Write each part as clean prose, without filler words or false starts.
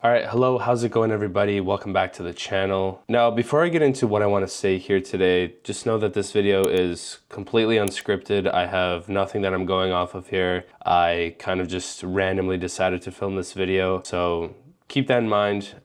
Alright, hello, how's it going everybody? Welcome back to the channel. Now, before I get into what I want to say here today, just know that this video is completely unscripted. I have nothing that I'm going off of here. I kind of just randomly decided to film this video, so keep that in mind.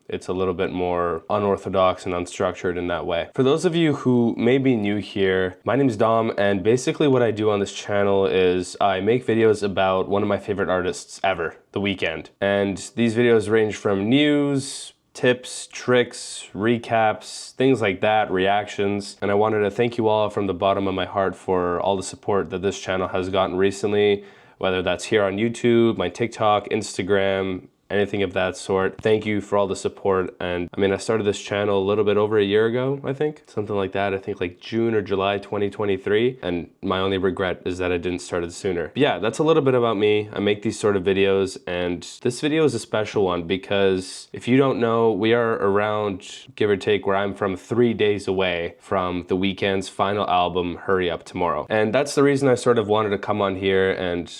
It's a little bit more unorthodox and unstructured in that way. For those of you who may be new here, my name is Dom, and basically what I do on this channel is I make videos about one of my favorite artists ever, The Weeknd. And these videos range from news, tips, tricks, recaps, things like that, reactions. And I wanted to thank you all from the bottom of my heart for all the support that this channel has gotten recently, whether that's here on YouTube, my TikTok, Instagram, anything of that sort. Thank you for all the support. And I mean, I started this channel a little bit over a year ago, I think, something like that. I think like June or July 2023. And my only regret is that I didn't start it sooner. But yeah, that's a little bit about me. I make these sort of videos, and this video is a special one because if you don't know, we are around, give or take, where I'm from, 3 days away from The Weeknd's final album, Hurry Up Tomorrow. And that's the reason I sort of wanted to come on here and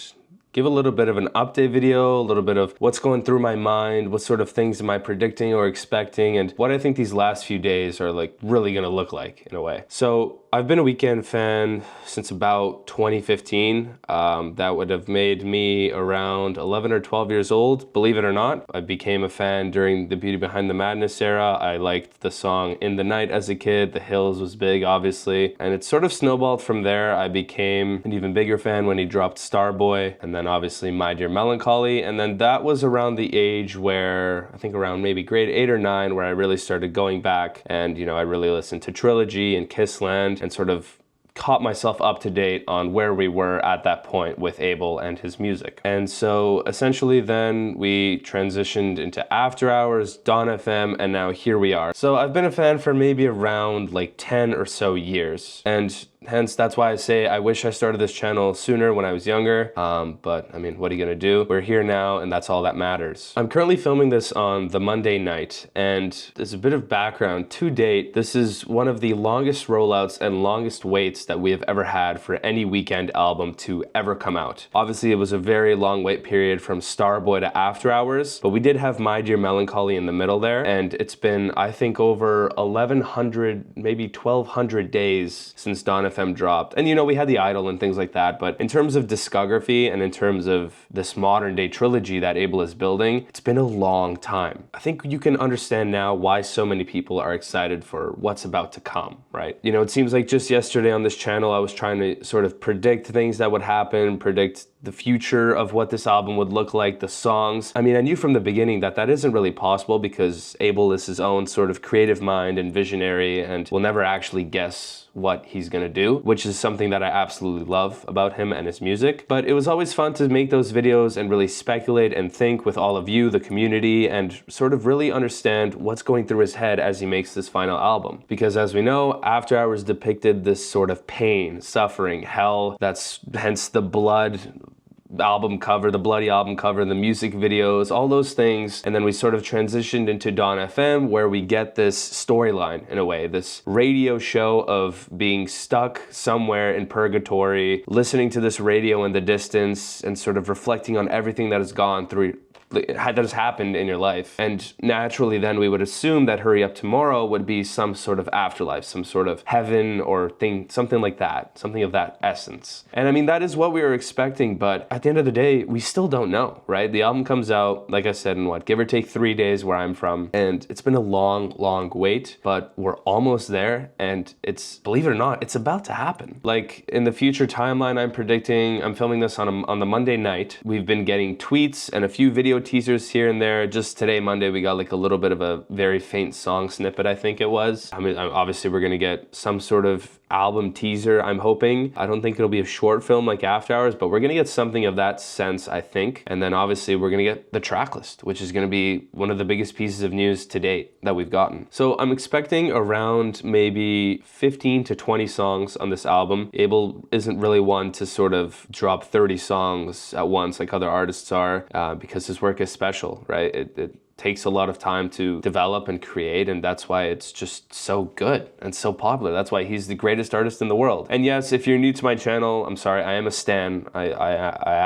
give a little bit of an update video, a little bit of what's going through my mind, what sort of things am I predicting or expecting, and what I think these last few days are like really gonna look like in a way. So I've been a Weeknd fan since about 2015. That would have made me around 11 or 12 years old, believe it or not. I became a fan during the Beauty Behind the Madness era. I liked the song In the Night as a kid. The Hills was big, obviously. And it sort of snowballed from there. I became an even bigger fan when he dropped Starboy, and then obviously My Dear Melancholy. And then that was around the age where, I think around maybe grade 8 or 9, where I really started going back and, you know, I really listened to Trilogy and Kissland and sort of caught myself up to date on where we were at that point with Abel and his music. And so essentially then we transitioned into After Hours, Dawn FM, and now here we are. So I've been a fan for maybe around like 10 or so years. And hence, that's why I say I wish I started this channel sooner when I was younger. But I mean, what are you gonna do? We're here now, and that's all that matters. I'm currently filming this on the Monday night, and there's a bit of background. To date, this is one of the longest rollouts and longest waits that we have ever had for any Weeknd album to ever come out. Obviously, it was a very long wait period from Starboy to After Hours, but we did have My Dear Melancholy in the middle there, and it's been, I think, over 1,100, maybe 1,200 days since Dawn FM dropped. And you know, we had The Idol and things like that, but in terms of discography and in terms of this modern day trilogy that Abel is building, it's been a long time. I think you can understand now why so many people are excited for what's about to come, right? You know, it seems like just yesterday on this channel, I was trying to sort of predict things that would happen, predict the future of what this album would look like, the songs. I mean, I knew from the beginning that that isn't really possible because Abel is his own sort of creative mind and visionary and will never actually guess what he's gonna do, which is something that I absolutely love about him and his music. But it was always fun to make those videos and really speculate and think with all of you, the community, and sort of really understand what's going through his head as he makes this final album. Because as we know, After Hours depicted this sort of pain, suffering, hell. That's hence the blood album cover, the bloody album cover, the music videos, all those things. And then we sort of transitioned into Dawn FM, where we get this storyline in a way, this radio show of being stuck somewhere in purgatory, listening to this radio in the distance and sort of reflecting on everything that has gone through, that has happened in your life. And naturally then we would assume that Hurry Up Tomorrow would be some sort of afterlife, some sort of heaven or thing, something like that, something of that essence. And I mean, that is what we were expecting, but at the end of the day, we still don't know, right? The album comes out, like I said, in what, give or take 3 days where I'm from, and it's been a long, long wait, but we're almost there, and it's, believe it or not, it's about to happen. Like in the future timeline I'm predicting, I'm filming this on the Monday night, we've been getting tweets and a few video teasers here and there. Just today, Monday, we got like a little bit of a very faint song snippet, I think it was. I mean, obviously we're gonna get some sort of album teaser, I'm hoping. I don't think it'll be a short film like After Hours, but we're gonna get something of that sense, I think. And then obviously we're gonna get the track list, which is gonna be one of the biggest pieces of news to date that we've gotten. So I'm expecting around maybe 15 to 20 songs on this album. Abel isn't really one to sort of drop 30 songs at once like other artists are, because his work is special, right? It takes a lot of time to develop and create, and that's why it's just so good and so popular. That's why he's the greatest artist in the world. And yes, if you're new to my channel, I'm sorry, I am a stan. I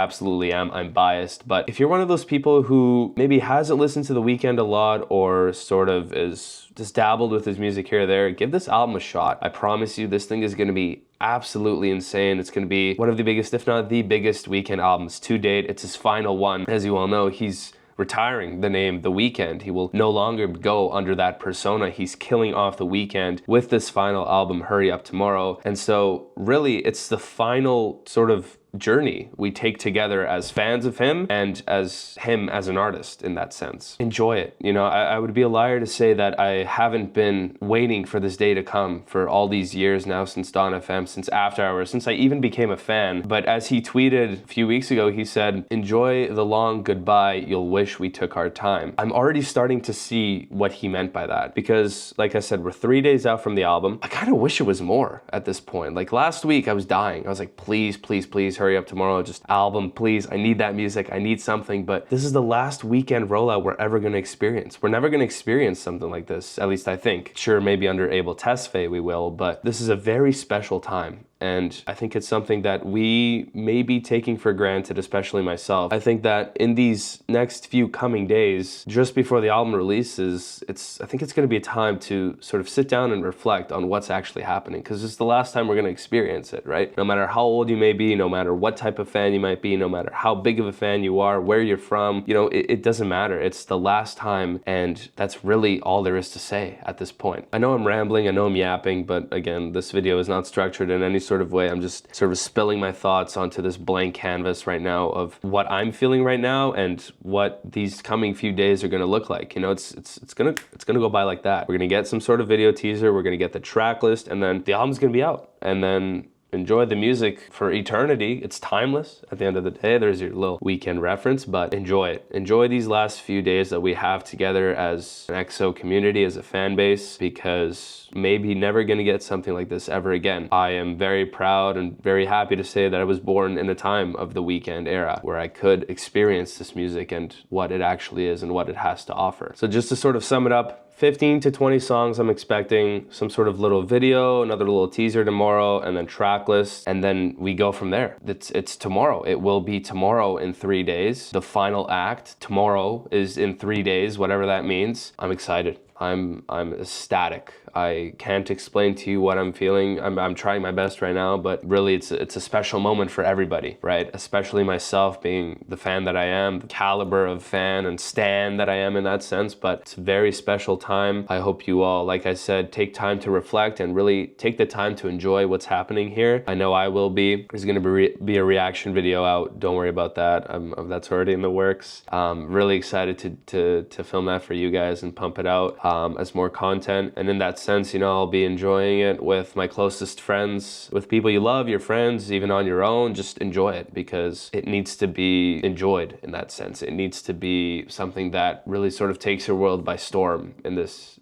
absolutely am. I'm biased. But if you're one of those people who maybe hasn't listened to The Weeknd a lot, or sort of is just dabbled with his music here or there, give this album a shot. I promise you, this thing is going to be absolutely insane. It's going to be one of the biggest, if not the biggest, Weeknd albums to date. It's his final one. As you all know, he's retiring the name The Weeknd. He will no longer go under that persona. He's killing off The Weeknd with this final album, Hurry Up Tomorrow. And so really, it's the final sort of journey we take together as fans of him and as him as an artist in that sense. Enjoy it. You know, I would be a liar to say that I haven't been waiting for this day to come for all these years now, since Dawn FM, since After Hours, since I even became a fan. But as he tweeted a few weeks ago, he said, "Enjoy the long goodbye, you'll wish we took our time." I'm already starting to see what he meant by that, because like I said, we're 3 days out from the album. I kind of wish it was more at this point. Like last week I was dying. I was like, please, please, please hurry up tomorrow, just album, please. I need that music. I need something. But this is the last Weeknd rollout we're ever going to experience. We're never going to experience something like this, at least I think. Sure, maybe under Abel Tesfaye we will, but this is a very special time. And I think it's something that we may be taking for granted, especially myself. I think that in these next few coming days, just before the album releases, I think it's going to be a time to sort of sit down and reflect on what's actually happening, because it's the last time we're going to experience it, right? No matter how old you may be, no matter what type of fan you might be, no matter how big of a fan you are, where you're from, you know, it doesn't matter. It's the last time, and that's really all there is to say at this point. I know I'm rambling, I know I'm yapping, but again, this video is not structured in any sort of way. I'm just sort of spilling my thoughts onto this blank canvas right now of what I'm feeling right now and what these coming few days are going to look like. You know, it's gonna go by like that. We're gonna get some sort of video teaser, we're gonna get the track list, and then the album's gonna be out, and then enjoy the music for eternity. It's timeless at the end of the day. There's your little Weeknd reference, but enjoy it. Enjoy these last few days that we have together as an EXO community, as a fan base, because maybe never gonna get something like this ever again. I am very proud and very happy to say that I was born in a time of the Weeknd era where I could experience this music and what it actually is and what it has to offer. So just to sort of sum it up, 15 to 20 songs I'm expecting, some sort of little video, another little teaser tomorrow, and then track list, and then we go from there. It's tomorrow. It will be tomorrow in 3 days. The final act tomorrow is in 3 days, whatever that means. I'm excited. I'm ecstatic. I can't explain to you what I'm feeling. I'm trying my best right now, but really it's a special moment for everybody, right? Especially myself, being the fan that I am, the caliber of fan and stan that I am in that sense, but it's a very special time. I hope you all, like I said, take time to reflect and really take the time to enjoy what's happening here. I know I will be. There's gonna be a reaction video out. Don't worry about that. That's already in the works. Really excited to film that for you guys and pump it out as more content. And in that sense, you know, I'll be enjoying it with my closest friends, with people you love, your friends, even on your own. Just enjoy it, because it needs to be enjoyed in that sense. It needs to be something that really sort of takes your world by storm in this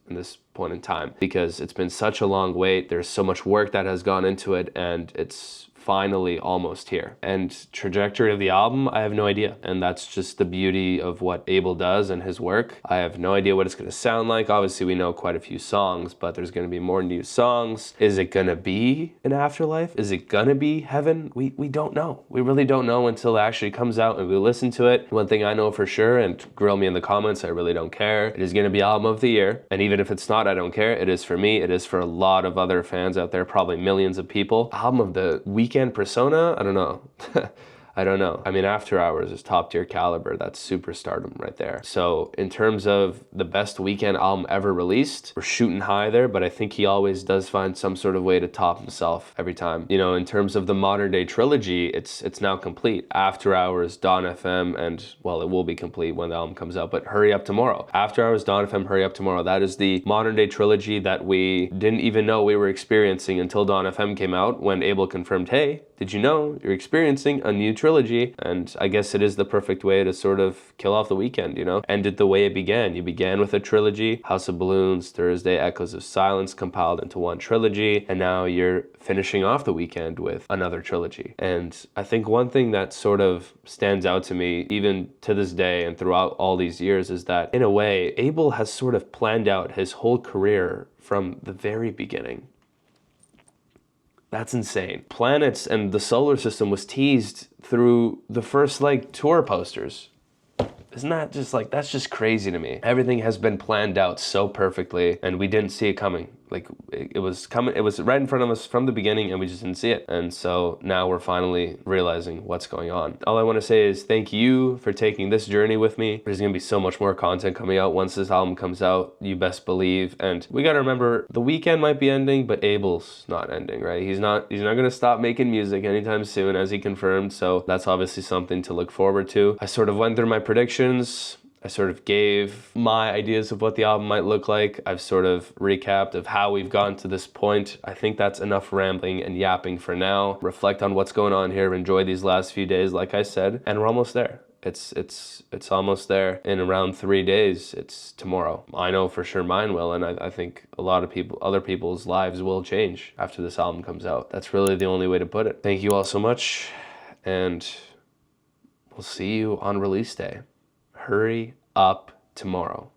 point in time, because it's been such a long wait. There's so much work that has gone into it, and it's finally almost here. And trajectory of the album, I have no idea. And that's just the beauty of what Abel does and his work. I have no idea what it's gonna sound like. Obviously we know quite a few songs, but there's gonna be more new songs. Is it gonna be an afterlife? Is it gonna be heaven? We don't know. We really don't know until it actually comes out and we listen to it. One thing I know for sure, and grill me in the comments, I really don't care, it is gonna be album of the year. And even if it's not, I don't care. It is for me. It is for a lot of other fans out there, probably millions of people. Album of the Weeknd persona? I don't know. I don't know. I mean, After Hours is top tier caliber. That's superstardom right there. So in terms of the best Weeknd album ever released, we're shooting high there, but I think he always does find some sort of way to top himself every time. You know, in terms of the modern day trilogy, it's now complete. After Hours, Dawn FM, and well, it will be complete when the album comes out, but Hurry Up Tomorrow. After Hours, Dawn FM, Hurry Up Tomorrow. That is the modern day trilogy that we didn't even know we were experiencing until Dawn FM came out, when Abel confirmed, hey, did you know you're experiencing a new trilogy? And I guess it is the perfect way to sort of kill off the weekend, you know? End it the way it began. You began with a trilogy, House of Balloons, Thursday, Echoes of Silence, compiled into one trilogy, and now you're finishing off the weekend with another trilogy. And I think one thing that sort of stands out to me, even to this day and throughout all these years, is that in a way, Abel has sort of planned out his whole career from the very beginning. That's insane. Planets and the solar system was teased through the first like tour posters. Isn't that just like, that's just crazy to me. Everything has been planned out so perfectly and we didn't see it coming. Like it was coming, it was right in front of us from the beginning and we just didn't see it. And so now we're finally realizing what's going on. All I want to say is thank you for taking this journey with me. There's gonna be so much more content coming out once this album comes out, you best believe. And we gotta remember the weekend might be ending, but Abel's not ending, right? He's not gonna stop making music anytime soon, as he confirmed. So that's obviously something to look forward to. I sort of went through my predictions. I sort of gave my ideas of what the album might look like. I've sort of recapped of how we've gotten to this point. I think that's enough rambling and yapping for now. Reflect on what's going on here. Enjoy these last few days, like I said, and we're almost there. It's almost there. In around 3 days, it's tomorrow. I know for sure mine will, and I think a lot of people, other people's lives will change after this album comes out. That's really the only way to put it. Thank you all so much, and we'll see you on release day. Hurry up tomorrow.